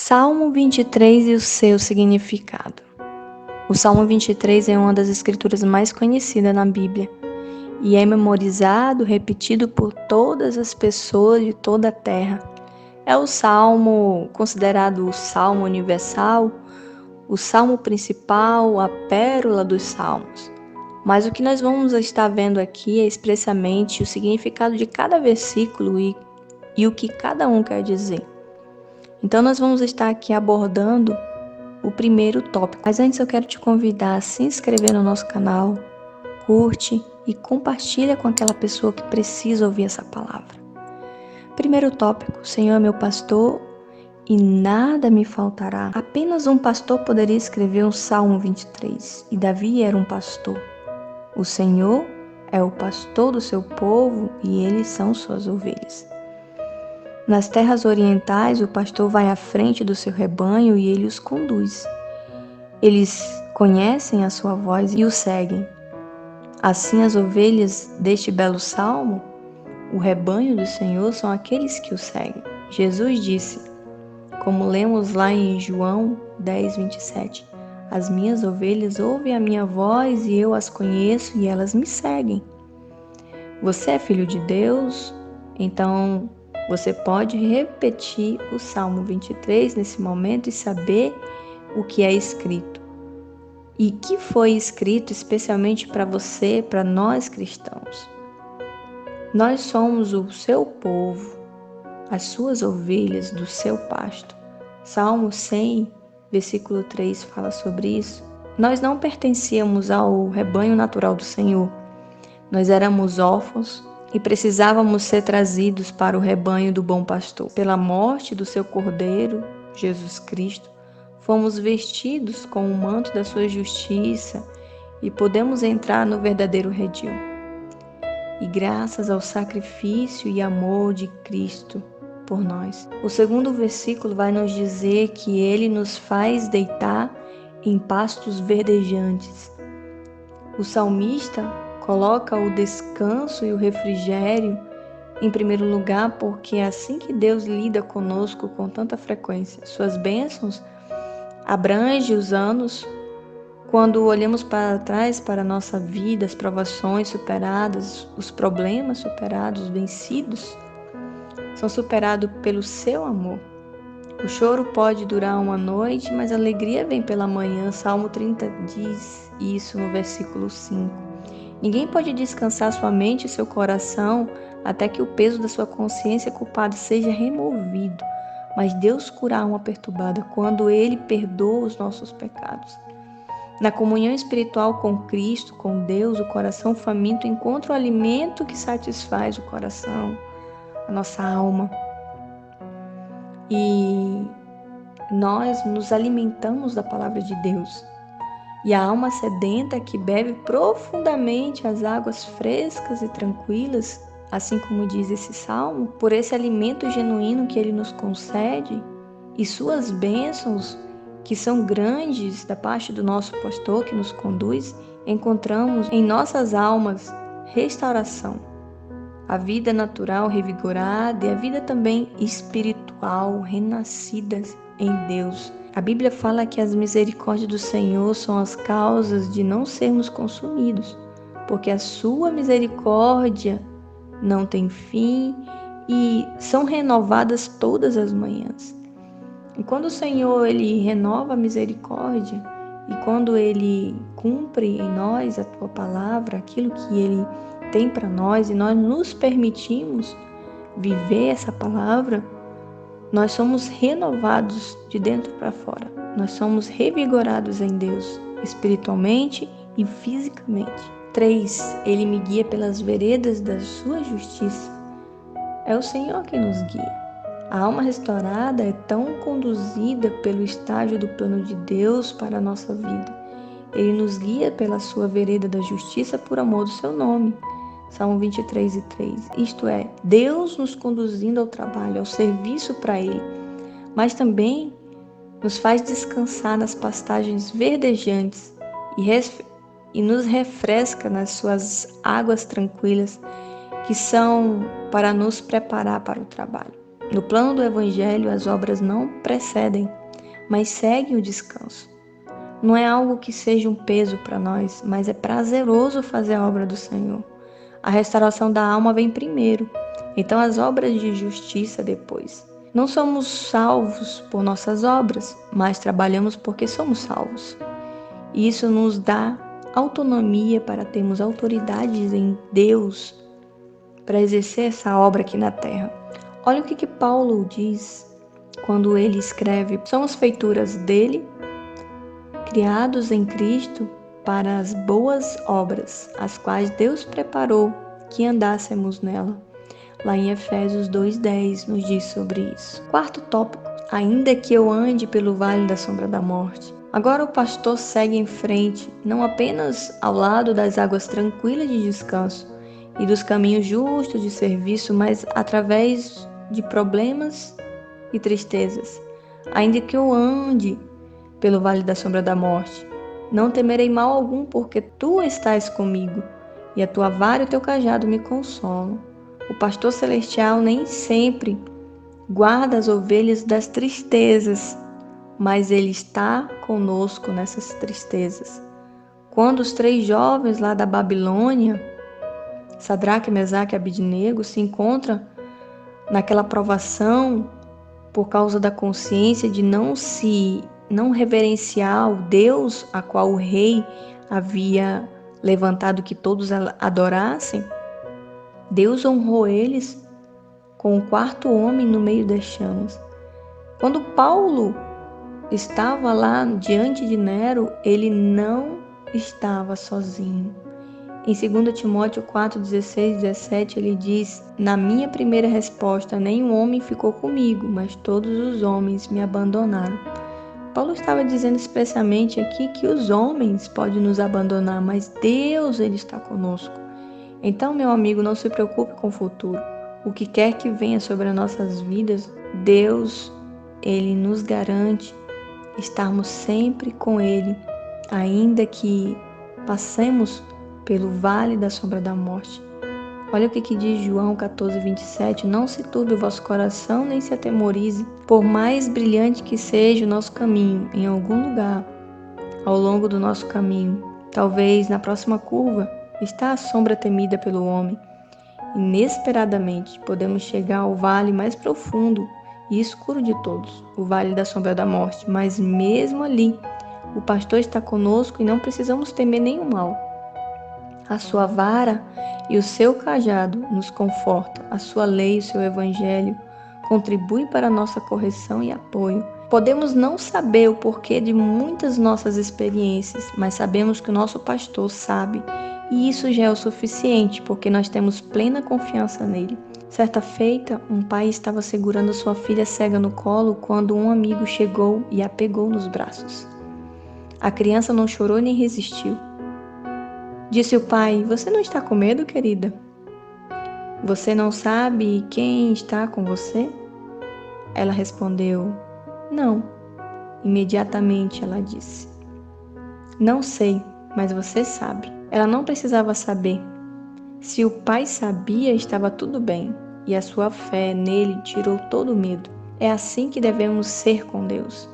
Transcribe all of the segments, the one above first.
Salmo 23 e o seu significado. O Salmo 23 é uma das escrituras mais conhecidas na Bíblia e é memorizado, repetido por todas as pessoas de toda a terra. É o salmo considerado o salmo universal, o salmo principal, a pérola dos salmos. Mas o que nós vamos estar vendo aqui é expressamente o significado de cada versículo e o que cada um quer dizer. Então nós vamos estar aqui abordando o primeiro tópico. Mas antes eu quero te convidar a se inscrever no nosso canal, curte e compartilha com aquela pessoa que precisa ouvir essa palavra. Primeiro tópico: o Senhor é meu pastor e nada me faltará. Apenas um pastor poderia escrever um Salmo 23, e Davi era um pastor. O Senhor é o pastor do seu povo e eles são suas ovelhas. Nas terras orientais, o pastor vai à frente do seu rebanho e ele os conduz. Eles conhecem a sua voz e o seguem. Assim, as ovelhas deste belo salmo, o rebanho do Senhor, são aqueles que o seguem. Jesus disse, como lemos lá em João 10:27, as minhas ovelhas ouvem a minha voz e eu as conheço e elas me seguem. Você é filho de Deus? Então você pode repetir o Salmo 23 nesse momento e saber o que é escrito. E que foi escrito especialmente para você, para nós cristãos. Nós somos o seu povo, as suas ovelhas do seu pasto. Salmo 100, versículo 3 fala sobre isso. Nós não pertencíamos ao rebanho natural do Senhor. Nós éramos órfãos e precisávamos ser trazidos para o rebanho do bom pastor. Pela morte do seu Cordeiro, Jesus Cristo, fomos vestidos com o manto da sua justiça e podemos entrar no verdadeiro redil. E graças ao sacrifício e amor de Cristo por nós. O segundo versículo vai nos dizer que Ele nos faz deitar em pastos verdejantes. O salmista coloca o descanso e o refrigério em primeiro lugar, porque é assim que Deus lida conosco com tanta frequência. Suas bênçãos abrangem os anos. Quando olhamos para trás para a nossa vida, as provações superadas, os problemas superados, vencidos, são superados pelo seu amor. O choro pode durar uma noite, mas a alegria vem pela manhã. Salmo 30 diz isso no versículo 5. Ninguém pode descansar sua mente e seu coração até que o peso da sua consciência culpada seja removido. Mas Deus cura a alma perturbada quando Ele perdoa os nossos pecados. Na comunhão espiritual com Cristo, com Deus, o coração faminto encontra o alimento que satisfaz o coração, a nossa alma. E nós nos alimentamos da palavra de Deus. E a alma sedenta que bebe profundamente as águas frescas e tranquilas, assim como diz esse salmo, por esse alimento genuíno que Ele nos concede e suas bênçãos, que são grandes da parte do nosso pastor que nos conduz, encontramos em nossas almas restauração, a vida natural revigorada e a vida também espiritual renascidas em Deus. A Bíblia fala que as misericórdias do Senhor são as causas de não sermos consumidos, porque a sua misericórdia não tem fim e são renovadas todas as manhãs. E quando o Senhor ele renova a misericórdia e quando Ele cumpre em nós a Tua palavra, aquilo que Ele tem para nós e nós nos permitimos viver essa palavra, nós somos renovados de dentro para fora. Nós somos revigorados em Deus, espiritualmente e fisicamente. 3. Ele me guia pelas veredas da sua justiça. É o Senhor quem nos guia. A alma restaurada é tão conduzida pelo estágio do plano de Deus para a nossa vida. Ele nos guia pela sua vereda da justiça por amor do seu nome. Salmo 23:3. Isto é, Deus nos conduzindo ao trabalho, ao serviço para Ele, mas também nos faz descansar nas pastagens verdejantes e nos refresca nas suas águas tranquilas, que são para nos preparar para o trabalho. No plano do Evangelho, as obras não precedem, mas seguem o descanso. Não é algo que seja um peso para nós, mas é prazeroso fazer a obra do Senhor. A restauração da alma vem primeiro, então as obras de justiça depois. Não somos salvos por nossas obras, mas trabalhamos porque somos salvos. E isso nos dá autonomia para termos autoridades em Deus para exercer essa obra aqui na terra. Olha o que Paulo diz quando ele escreve: somos feituras dele, criados em Cristo para as boas obras, as quais Deus preparou que andássemos nela. Lá em Efésios 2:10 nos diz sobre isso. Quarto tópico: ainda que eu ande pelo vale da sombra da morte. Agora o pastor segue em frente, não apenas ao lado das águas tranquilas de descanso e dos caminhos justos de serviço, mas através de problemas e tristezas. Ainda que eu ande pelo vale da sombra da morte, não temerei mal algum, porque tu estás comigo, e a tua vara e o teu cajado me consolam. O pastor celestial nem sempre guarda as ovelhas das tristezas, mas ele está conosco nessas tristezas. Quando os 3 jovens lá da Babilônia, Sadraque, Mesaque e Abednego, se encontram naquela provação por causa da consciência de não reverenciar o Deus a qual o rei havia levantado que todos adorassem, Deus honrou eles com o 4º homem no meio das chamas. Quando Paulo estava lá diante de Nero, ele não estava sozinho. Em 2 Timóteo 4:16 e 17, ele diz: na minha primeira resposta, nenhum homem ficou comigo, mas todos os homens me abandonaram. Paulo estava dizendo expressamente aqui que os homens podem nos abandonar, mas Deus, ele está conosco. Então, meu amigo, não se preocupe com o futuro. O que quer que venha sobre as nossas vidas, Deus, ele nos garante estarmos sempre com ele, ainda que passemos pelo vale da sombra da morte. Olha o que diz João 14:27, não se turbe o vosso coração, nem se atemorize. Por mais brilhante que seja o nosso caminho, em algum lugar, ao longo do nosso caminho, talvez na próxima curva, está a sombra temida pelo homem. Inesperadamente, podemos chegar ao vale mais profundo e escuro de todos, o vale da sombra da morte, mas mesmo ali, o pastor está conosco e não precisamos temer nenhum mal. A sua vara e o seu cajado nos confortam, a sua lei e o seu evangelho contribuem para a nossa correção e apoio. Podemos não saber o porquê de muitas nossas experiências, mas sabemos que o nosso pastor sabe, e isso já é o suficiente, porque nós temos plena confiança nele. Certa feita, um pai estava segurando sua filha cega no colo quando um amigo chegou e a pegou nos braços. A criança não chorou nem resistiu. Disse o pai: você não está com medo, querida? Você não sabe quem está com você? Ela respondeu: não. Imediatamente ela disse: não sei, mas você sabe. Ela não precisava saber. Se o pai sabia, estava tudo bem, e a sua fé nele tirou todo o medo. É assim que devemos ser com Deus.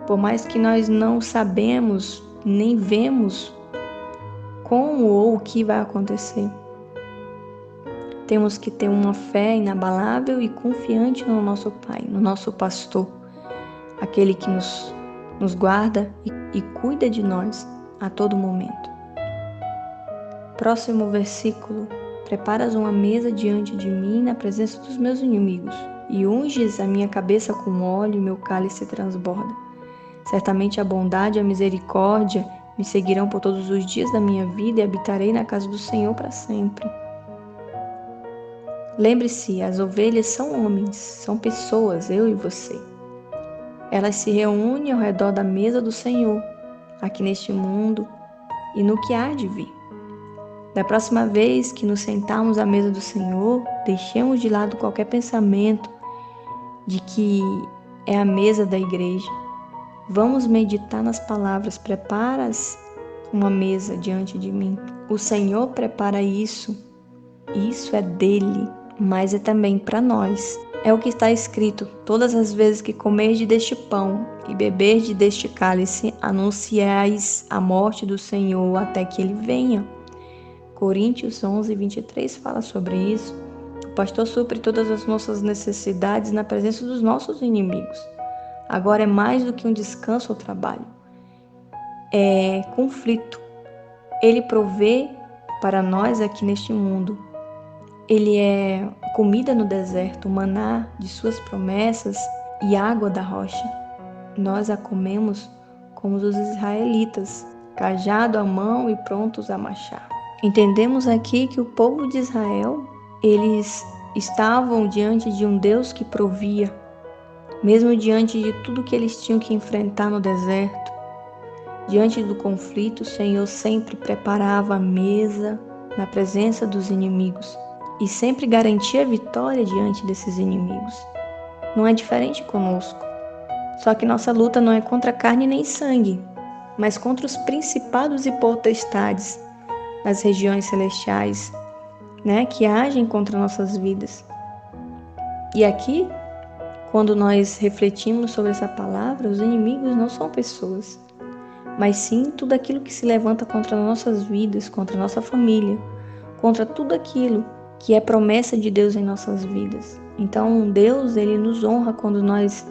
Por mais que nós não sabemos, nem vemos como ou o que vai acontecer, temos que ter uma fé inabalável e confiante no nosso Pai, no nosso pastor, aquele que nos guarda e cuida de nós a todo momento. Próximo versículo: preparas uma mesa diante de mim na presença dos meus inimigos, e unges a minha cabeça com óleo e meu cálice transborda. Certamente a bondade e a misericórdia me seguirão por todos os dias da minha vida e habitarei na casa do Senhor para sempre. Lembre-se, as ovelhas são homens, são pessoas, eu e você. Elas se reúnem ao redor da mesa do Senhor, aqui neste mundo e no que há de vir. Da próxima vez que nos sentarmos à mesa do Senhor, deixemos de lado qualquer pensamento de que é a mesa da igreja. Vamos meditar nas palavras: preparas uma mesa diante de mim. O Senhor prepara isso. Isso é dele, mas é também para nós. É o que está escrito: todas as vezes que comerdes deste pão e beberdes deste cálice, anunciais a morte do Senhor até que ele venha. Coríntios 11, 23 fala sobre isso. O pastor supre todas as nossas necessidades na presença dos nossos inimigos. Agora é mais do que um descanso ou trabalho. É conflito. Ele provê para nós aqui neste mundo. Ele é comida no deserto, maná de suas promessas e água da rocha. Nós a comemos como os israelitas, cajado à mão e prontos a marchar. Entendemos aqui que o povo de Israel, eles estavam diante de um Deus que provia, mesmo diante de tudo que eles tinham que enfrentar no deserto. Diante do conflito, o Senhor sempre preparava a mesa na presença dos inimigos e sempre garantia a vitória diante desses inimigos. Não é diferente conosco. Só que nossa luta não é contra carne nem sangue, mas contra os principados e potestades nas regiões celestiais, que agem contra nossas vidas. E aqui, quando nós refletimos sobre essa palavra, os inimigos não são pessoas, mas sim tudo aquilo que se levanta contra nossas vidas, contra nossa família, contra tudo aquilo que é promessa de Deus em nossas vidas. Então, Deus, ele nos honra quando nós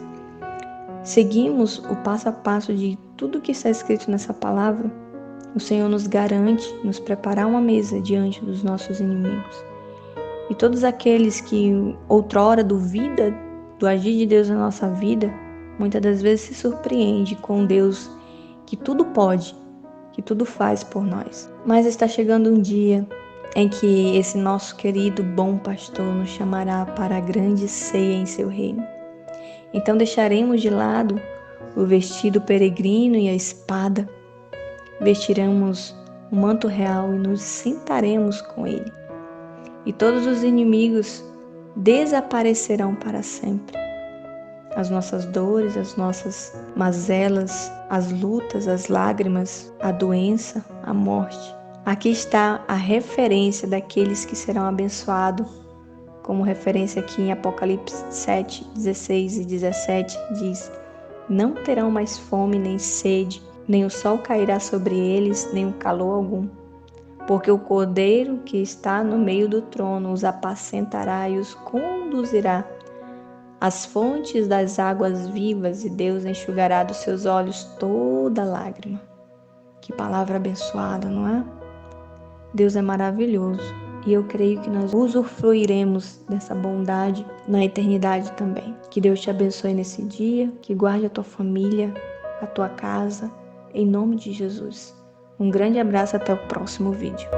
seguimos o passo a passo de tudo que está escrito nessa palavra. O Senhor nos garante nos preparar uma mesa diante dos nossos inimigos. E todos aqueles que outrora duvidam do agir de Deus na nossa vida, muitas das vezes se surpreende com Deus que tudo pode, que tudo faz por nós. Mas está chegando um dia em que esse nosso querido bom pastor nos chamará para a grande ceia em seu reino. Então deixaremos de lado o vestido peregrino e a espada, vestiremos o manto real e nos sentaremos com ele. E todos os inimigos desaparecerão para sempre. As nossas dores, as nossas mazelas, as lutas, as lágrimas, a doença, a morte. Aqui está a referência daqueles que serão abençoados, como referência aqui em Apocalipse 7, 16 e 17 diz: não terão mais fome nem sede, nem o sol cairá sobre eles, nem o calor algum. Porque o Cordeiro que está no meio do trono os apacentará e os conduzirá às fontes das águas vivas, e Deus enxugará dos seus olhos toda lágrima. Que palavra abençoada, não é? Deus é maravilhoso e eu creio que nós usufruiremos dessa bondade na eternidade também. Que Deus te abençoe nesse dia, que guarde a tua família, a tua casa, em nome de Jesus. Um grande abraço, até o próximo vídeo.